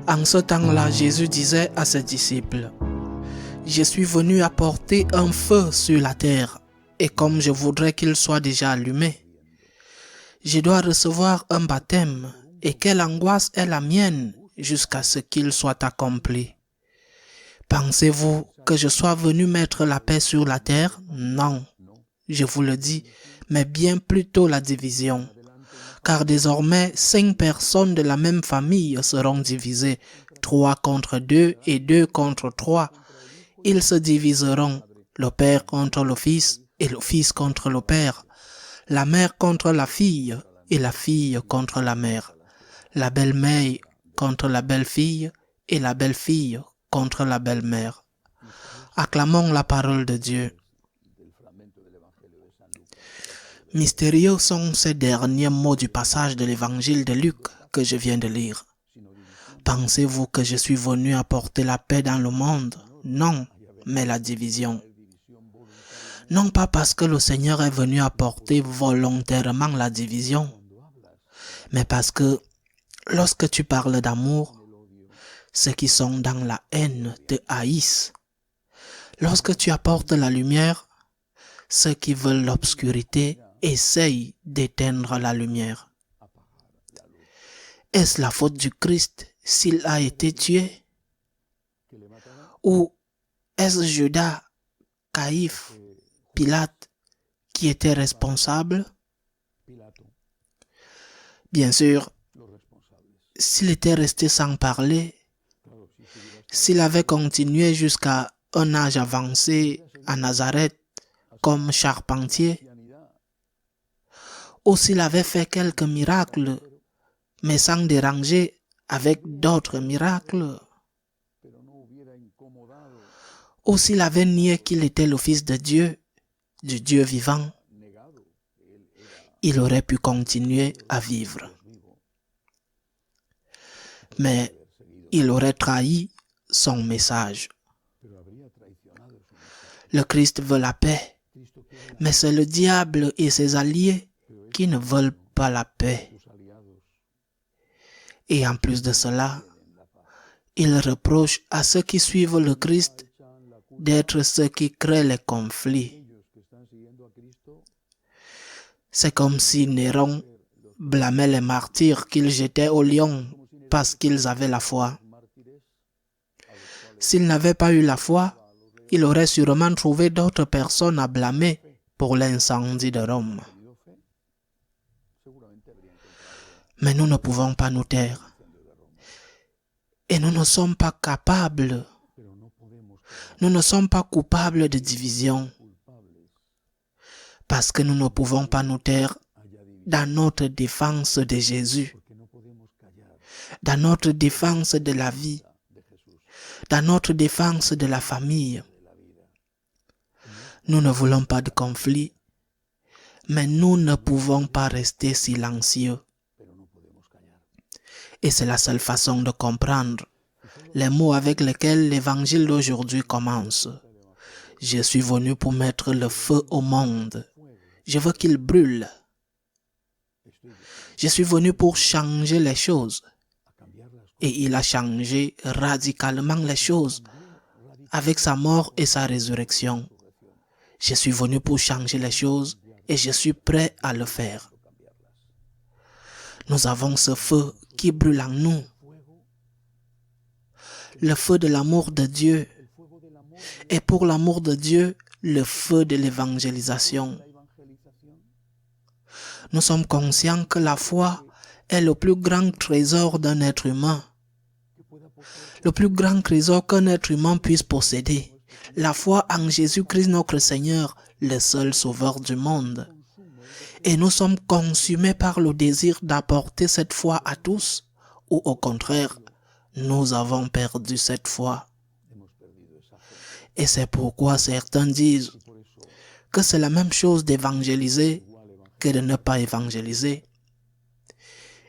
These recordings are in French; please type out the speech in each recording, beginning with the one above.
En ce temps-là, Jésus disait à ses disciples, « Je suis venu apporter un feu sur la terre, et comme je voudrais qu'il soit déjà allumé, je dois recevoir un baptême, et quelle angoisse est la mienne jusqu'à ce qu'il soit accompli. Pensez-vous que je sois venu mettre la paix sur la terre? Non, je vous le dis, mais bien plutôt la division. Car désormais, 5 personnes de la même famille seront divisées, 3 contre 2 et 2 contre 3. Ils se diviseront, le père contre le fils et le fils contre le père, la mère contre la fille et la fille contre la mère, la belle-mère contre la belle-fille et la belle-fille contre la belle-mère. Acclamons la parole de Dieu. Mystérieux sont ces derniers mots du passage de l'évangile de Luc que je viens de lire. Pensez-vous que je suis venu apporter la paix dans le monde? Non, mais la division. Non pas parce que le Seigneur est venu apporter volontairement la division, mais parce que lorsque tu parles d'amour, ceux qui sont dans la haine te haïssent. Lorsque tu apportes la lumière, ceux qui veulent l'obscurité essayent d'éteindre la lumière. Est-ce la faute du Christ s'il a été tué? Ou est-ce Judas, Caïphe, Pilate qui étaient responsables? Bien sûr, s'il était resté sans parler, s'il avait continué jusqu'à un âge avancé à Nazareth comme charpentier, ou s'il avait fait quelques miracles, mais sans déranger avec d'autres miracles, ou s'il avait nié qu'il était le Fils de Dieu, du Dieu vivant, il aurait pu continuer à vivre. Mais il aurait trahi son message. Le Christ veut la paix, mais c'est le diable et ses alliés qui ne veulent pas la paix. Et en plus de cela, il reproche à ceux qui suivent le Christ d'être ceux qui créent les conflits. C'est comme si Néron blâmait les martyrs qu'il jetait au lion parce qu'ils avaient la foi. S'il n'avait pas eu la foi, il aurait sûrement trouvé d'autres personnes à blâmer pour l'incendie de Rome. Mais nous ne pouvons pas nous taire. Et nous ne sommes pas capables. Nous ne sommes pas coupables de division. Parce que nous ne pouvons pas nous taire dans notre défense de Jésus, dans notre défense de la vie, dans notre défense de la famille. Nous ne voulons pas de conflit, mais nous ne pouvons pas rester silencieux. Et c'est la seule façon de comprendre les mots avec lesquels l'évangile d'aujourd'hui commence. Je suis venu pour mettre le feu au monde. Je veux qu'il brûle. Je suis venu pour changer les choses. Et il a changé radicalement les choses avec sa mort et sa résurrection. Je suis venu pour changer les choses et je suis prêt à le faire. Nous avons ce feu qui brûle en nous. Le feu de l'amour de Dieu. Et pour l'amour de Dieu, le feu de l'évangélisation. Nous sommes conscients que la foi est le plus grand trésor d'un être humain. Le plus grand trésor qu'un être humain puisse posséder. La foi en Jésus-Christ notre Seigneur, le seul sauveur du monde. Et nous sommes consumés par le désir d'apporter cette foi à tous, ou au contraire, nous avons perdu cette foi. Et c'est pourquoi certains disent que c'est la même chose d'évangéliser que de ne pas évangéliser.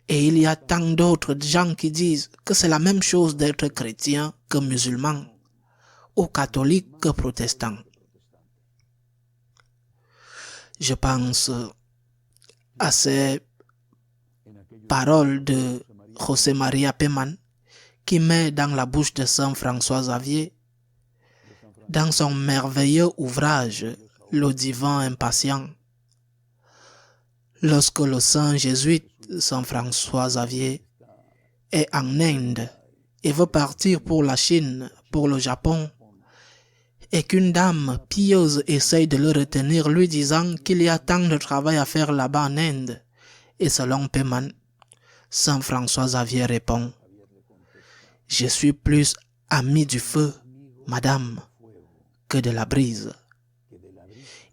Et il y a tant d'autres gens qui disent que c'est la même chose d'être chrétien que musulman, ou catholique que protestant. Je pense à ces paroles de José María Peman qui met dans la bouche de Saint François Xavier, dans son merveilleux ouvrage « Le divin impatient », lorsque le saint jésuite Saint François Xavier est en Inde et veut partir pour la Chine, pour le Japon, et qu'une dame pieuse essaye de le retenir, lui disant qu'il y a tant de travail à faire là-bas en Inde, et selon Peyman, Saint François Xavier répond: « Je suis plus ami du feu, madame, que de la brise.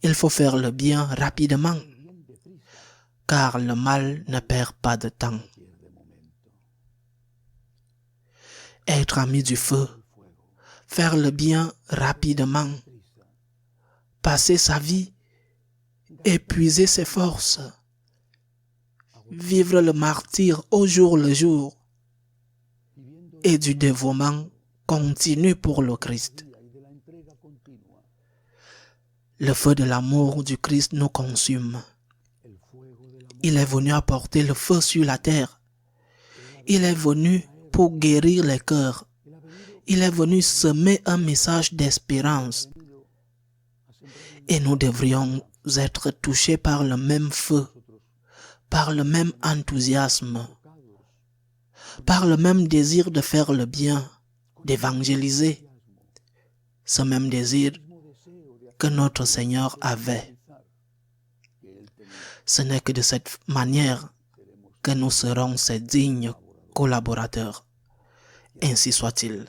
Il faut faire le bien rapidement, car le mal ne perd pas de temps. » Être ami du feu, faire le bien rapidement, passer sa vie, épuiser ses forces, vivre le martyre au jour le jour et du dévouement continu pour le Christ. Le feu de l'amour du Christ nous consume. Il est venu apporter le feu sur la terre. Il est venu pour guérir les cœurs. Il est venu semer un message d'espérance. Et nous devrions être touchés par le même feu, par le même enthousiasme, par le même désir de faire le bien, d'évangéliser. Ce même désir que notre Seigneur avait. Ce n'est que de cette manière que nous serons ses dignes collaborateurs. Ainsi soit-il.